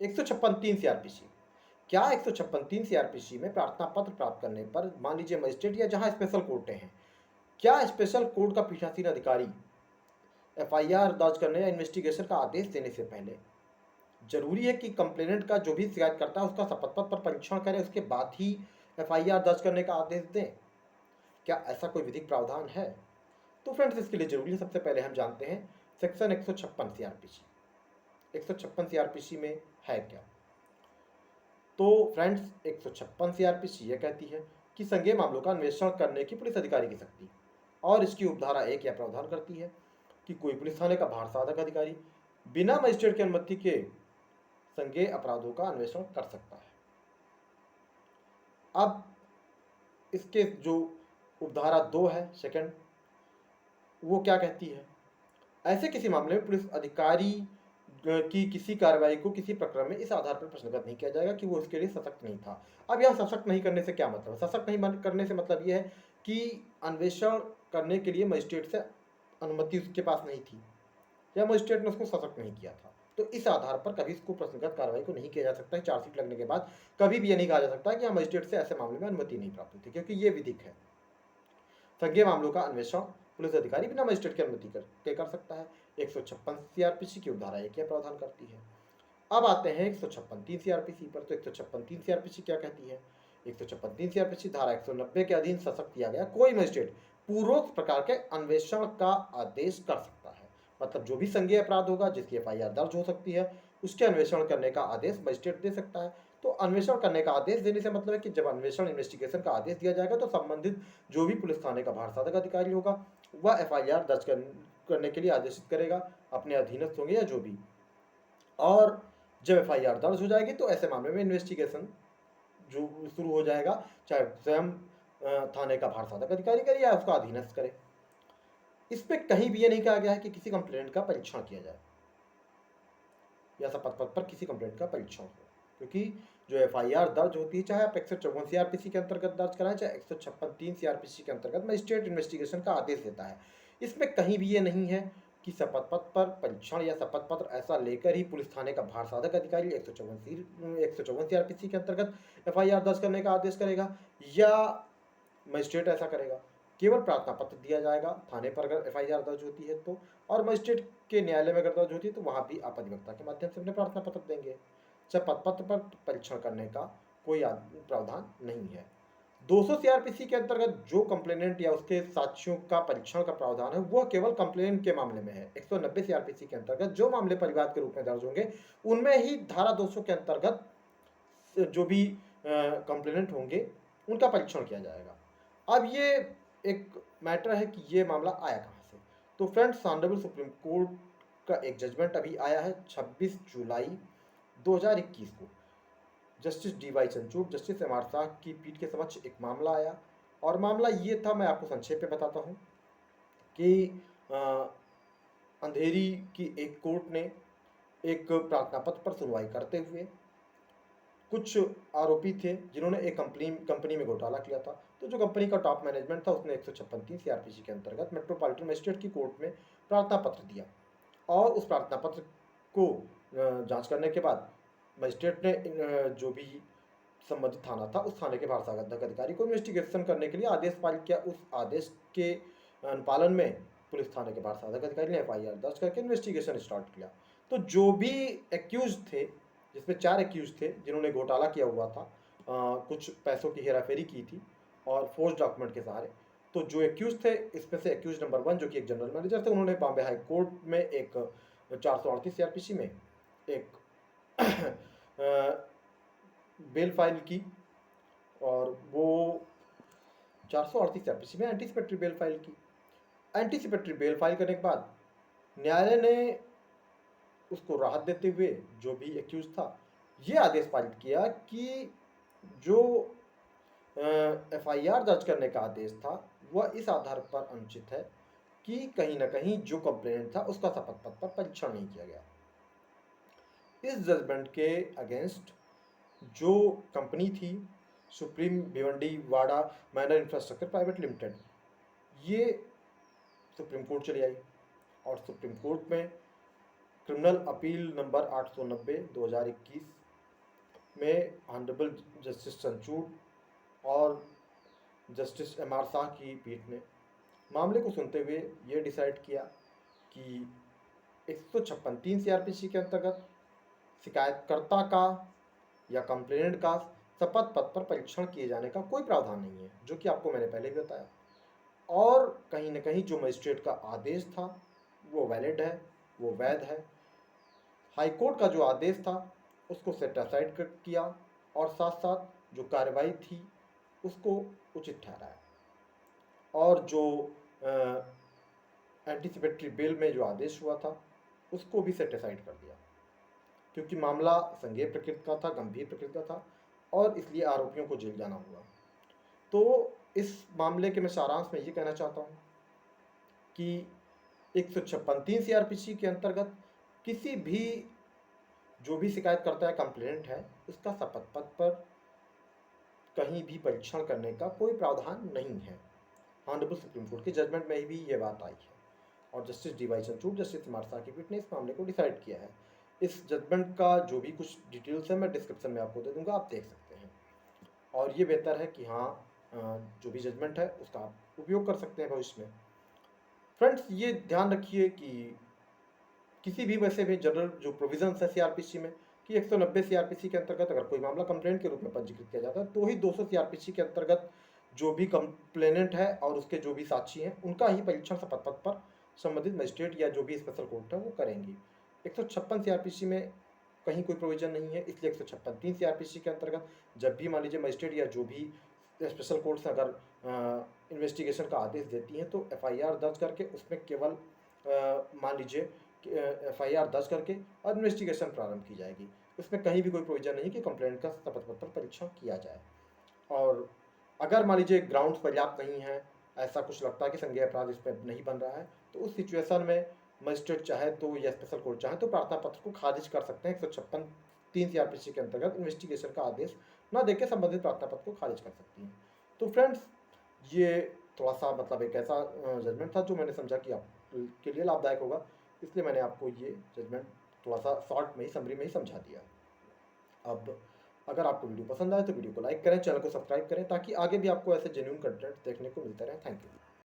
156(3) CrPC. क्या 156(3) CrPC में प्रार्थना पत्र प्राप्त करने पर मान लीजिए मजिस्ट्रेट या जहां स्पेशल कोर्टें हैं, क्या स्पेशल कोर्ट का पीठासीन अधिकारी एफआईआर दर्ज करने या इन्वेस्टिगेशन का आदेश देने से पहले जरूरी है कि कंप्लेनेंट का जो भी शिकायत करता है उसका शपथ पत्र पर परीक्षण करें, उसके बाद ही एफआईआर दर्ज करने का आदेश दें? क्या ऐसा कोई विधिक प्रावधान है? तो फ्रेंड्स, इसके लिए जरूरी है सबसे पहले हम जानते हैं सेक्शन 156 सीआरपीसी। 156 सीआरपीसी में है क्या? तो फ्रेंड्स, 156 सीआरपीसी यह कहती है कि संज्ञेय मामलों का अन्वेषण करने की पुलिस अधिकारी की शक्ति, और इसकी उपधारा 1 यह प्रावधान करती है कि कोई पुलिस थाने का भार साधक अधिकारी बिना मजिस्ट्रेट की अनुमति के संज्ञेय अपराधों का अन्वेषण कर सकता है। अब इसके जो उपधारा 2 है सेकंड, वो क्या कहती है? ऐसे किसी मामले में पुलिस अधिकारी की किसी कार्रवाई को किसी प्रकरण में इस आधार पर प्रश्नगत नहीं किया जाएगा कि वो उसके लिए सशक्त नहीं था। अब यहाँ सशक्त नहीं करने से क्या मतलब है? सशक्त नहीं करने से मतलब ये है कि अन्वेषण करने के लिए मजिस्ट्रेट से अनुमति उसके पास नहीं थी, या मजिस्ट्रेट ने उसको सशक्त नहीं किया था, तो इस आधार पर कभी इसको प्रश्नगत कार्रवाई को नहीं किया जा सकता है। चार्जशीट लगने के बाद कभी भी यह नहीं कहा जा सकता कि हाँ, मजिस्ट्रेट से ऐसे मामले में अनुमति नहीं प्राप्त हुई थी, क्योंकि ये विधिक है। संज्ञेय मामलों का अन्वेषण पुलिस अधिकारी बिना मजिस्ट्रेट की अनुमति के कर सकता है। 156 सीआरपीसी की उपधारा 1 यह प्रावधान करती है। अब आते हैं 156(3) सीआरपीसी पर। तो 156(3) सीआरपीसी क्या कहती है? 156(3) सीआरपीसी धारा 190 के अधीन सशक्त किया गया कोई मजिस्ट्रेट पूर्वोक्त प्रकार के अन्वेषण का आदेश कर सकता है। मतलब जो भी संज्ञेय अपराध होगा जिसकी एफआईआर दर्ज हो सकती है, उसके अन्वेषण करने का आदेश मजिस्ट्रेट दे सकता है। तो अन्वेषण करने का आदेश देने से मतलब है कि जब अन्वेषण इन्वेस्टिगेशन का आदेश दिया जाएगा तो संबंधित जो भी पुलिस थाने का भार साधक अधिकारी होगा वह एफआईआर दर्ज करने के लिए आदेशित करेगा अपने अधीनस्थ होंगे या जो भी। और जब एफआईआर दर्ज हो जाएगी तो ऐसे मामले में इन्वेस्टिगेशन जो शुरू हो जाएगा, चाहे स्वयं थाने का भार साधक अधिकारी करे या उसका अधीनस्थ करे। इसमें कहीं भी ये नहीं कहा गया है कि किसी कंप्लेंट का परीक्षण किया जाए या शपथ पत्र पर किसी कंप्लेंट का परीक्षण हो, क्योंकि जो एफआईआर दर्ज होती है, चाहे आप 154 सीआरपीसी के अंतर्गत दर्ज कराएं चाहे 156(3) सीआरपीसी के अंतर्गत, मजिस्ट्रेट इन्वेस्टिगेशन का आदेश देता है। इसमें कहीं भी ये नहीं है कि शपथ पत्र पर परीक्षण या शपथ पत्र ऐसा लेकर ही पुलिस थाने का भार साधक अधिकारी 154 सीआरपीसी के अंतर्गत एफआईआर दर्ज करने का आदेश करेगा या मजिस्ट्रेट ऐसा करेगा। केवल प्रार्थना पत्र दिया जाएगा थाने पर अगर एफआईआर दर्ज होती है तो, और मजिस्ट्रेट के न्यायालय में अगर दर्ज होती है तो वहां भी आप अधिवक्ता के माध्यम से अपने प्रार्थना पत्र देंगे। शपथ पत्र पर परीक्षण करने का कोई प्रावधान नहीं है। 200 सीआरपीसी के अंतर्गत जो कंप्लेनेंट या उसके साक्ष्यों का परीक्षण का प्रावधान है वह केवल कंप्लेनेंट के मामले में है। 190 सीआरपीसी के अंतर्गत जो मामले परिवाद के रूप में दर्ज होंगे उनमें ही धारा 200 के अंतर्गत जो भी कंप्लेनेंट होंगे उनका परीक्षण किया जाएगा। अब ये एक मैटर है कि ये मामला आया कहाँ से। तो फ्रेंड्स, ऑनरेबल सुप्रीम कोर्ट का एक जजमेंट अभी आया है 26 जुलाई 2021 को। Justice DY Chandrachud, justice MR Shah की पीठ के समक्ष एक मामला आया, और मामला ये था, मैं आपको संक्षेप में बताता हूँ कि अंधेरी की एक कोर्ट ने एक प्रार्थना पत्र पर सुनवाई करते हुए कुछ आरोपी थे जिन्होंने एक कंपनी में घोटाला किया था। तो जो कंपनी का टॉप मैनेजमेंट था उसने 156(3) सीआरपीसी के अंतर्गत मेट्रोपॉलिटन मजिस्ट्रेट की कोर्ट में प्रार्थना पत्र दिया, और उस प्रार्थना पत्र को जांच करने के बाद मजिस्ट्रेट ने जो भी संबंधित थाना था उस थाने के भार साधक अधिकारी को इन्वेस्टिगेशन करने के लिए आदेश पारित किया। उस आदेश के अनुपालन में पुलिस थाने के भार साधक अधिकारी ने एफआईआर दर्ज करके इन्वेस्टिगेशन स्टार्ट किया। तो जो भी एक्यूज थे, जिसमें 4 एक्यूज थे जिन्होंने घोटाला किया हुआ था, कुछ पैसों की हेराफेरी की थी और फोर्स डॉक्यूमेंट के सहारे, तो जो एक्यूज थे इसमें से एक्यूज नंबर 1 जो कि एक जनरल मैनेजर थे, उन्होंने बॉम्बे हाई कोर्ट में एक 438 सीआरपीसी में एक बेल फाइल की, और वो 438 सीआरपीसी में एंटीसिपेटरी बेल फाइल की। एंटीसिपेटरी बेल फाइल करने के बाद न्यायालय ने उसको राहत देते हुए जो भी एक्यूज था ये आदेश पारित किया कि जो एफआईआर दर्ज करने का आदेश था वह इस आधार पर अनुचित है कि कहीं ना कहीं जो कंप्लेंट था उसका शपथ पत्र पर परीक्षण नहीं किया गया। इस जजमेंट के अगेंस्ट जो कंपनी थी सुप्रीम भिवंडी वाड़ा मैनर इंफ्रास्ट्रक्चर प्राइवेट लिमिटेड, ये सुप्रीम कोर्ट चली आई, और सुप्रीम कोर्ट में क्रिमिनल अपील नंबर 890/2021 में ऑनरेबल जस्टिस चंद्रचूड़ और जस्टिस एम आर शाह की पीठ ने मामले को सुनते हुए ये डिसाइड किया कि 156(3) CRPC के अंतर्गत शिकायतकर्ता का या कंप्लेनेंट का शपथ पत्र पर परीक्षण किए जाने का कोई प्रावधान नहीं है, जो कि आपको मैंने पहले भी बताया। और कहीं न कहीं जो मजिस्ट्रेट का आदेश था वो वैलिड है, वो वैध है। हाईकोर्ट का जो आदेश था उसको सेट असाइड किया और साथ साथ जो कार्रवाई थी उसको उचित ठहराया। और जो एंटीसिपेटरी बेल में जो आदेश हुआ था उसको भी सेट असाइड कर दिया, क्योंकि मामला संज्ञेय प्रकृति का था, गंभीर प्रकृति का था और इसलिए आरोपियों को जेल जाना हुआ। तो इस मामले के मैं सारांश में ये कहना चाहता हूँ कि 156(3) CRPC के अंतर्गत किसी भी जो भी शिकायत करता है, कंप्लेंट है, उसका शपथ पत्र पर कहीं भी परीक्षण करने का कोई प्रावधान नहीं है। ऑनरेबल सुप्रीम कोर्ट के जजमेंट में भी ये बात आई है और justice DY Chandrachud, justice M R Shah की पीठ ने इस मामले को डिसाइड किया है। इस जजमेंट का जो भी कुछ डिटेल्स है मैं डिस्क्रिप्शन में आपको दे दूंगा, आप देख सकते हैं। और ये बेहतर है कि हाँ, जो भी जजमेंट है उसका आप उपयोग कर सकते हैं भविष्य में। फ्रेंड्स, ये ध्यान रखिए कि किसी भी वैसे भी जनरल जो प्रोविजंस है CRPC में कि 190 CRPC के अंतर्गत अगर कोई मामला कंप्लेंट के रूप में पंजीकृत किया जाता है तो ही 200 CRPC के अंतर्गत जो भी कंप्लेनेंट है और उसके जो भी साक्षी हैं उनका ही परीक्षण शपथ पत्र पर संबंधित मजिस्ट्रेट या जो भी स्पेशल कोर्ट है वो करेंगी। 156 CRPC में कहीं कोई प्रोविजन नहीं है, इसलिए 156(3) CRPC के अंतर्गत जब भी मान लीजिए मजिस्ट्रेट या जो भी स्पेशल कोर्ट्स अगर इन्वेस्टिगेशन का आदेश देती हैं तो FIR दर्ज करके उसमें केवल मान लीजिए FIR दर्ज करके और इन्वेस्टिगेशन प्रारंभ की जाएगी। उसमें कहीं भी कोई प्रोविजन नहीं कि कंप्लेंट का शपथ पत्र पर परीक्षण किया जाए। और अगर मान लीजिए ग्राउंड्स पर्याप्त नहीं है, ऐसा कुछ लगता है कि संज्ञेय अपराध इस पर नहीं बन रहा है, तो उस सिचुएशन में मजिस्ट्रेट चाहे तो या स्पेशल कोर्ट चाहे तो प्रार्थना पत्र को खारिज कर सकते हैं। 156(3) CRPC के अंतर्गत इन्वेस्टिगेशन का आदेश न देकर संबंधित प्रार्थना पत्र को खारिज कर सकती हैं। तो फ्रेंड्स, ये थोड़ा सा मतलब एक ऐसा जजमेंट था जो मैंने समझा कि आपके लिए लाभदायक होगा, इसलिए मैंने आपको ये जजमेंट थोड़ा सा शॉर्ट में ही, समरी में ही समझा दिया। अब अगर आपको वीडियो पसंद आए तो वीडियो को लाइक करें, चैनल को सब्सक्राइब करें ताकि आगे भी आपको ऐसे जेन्युइन कंटेंट देखने को मिलते रहे। Thank you.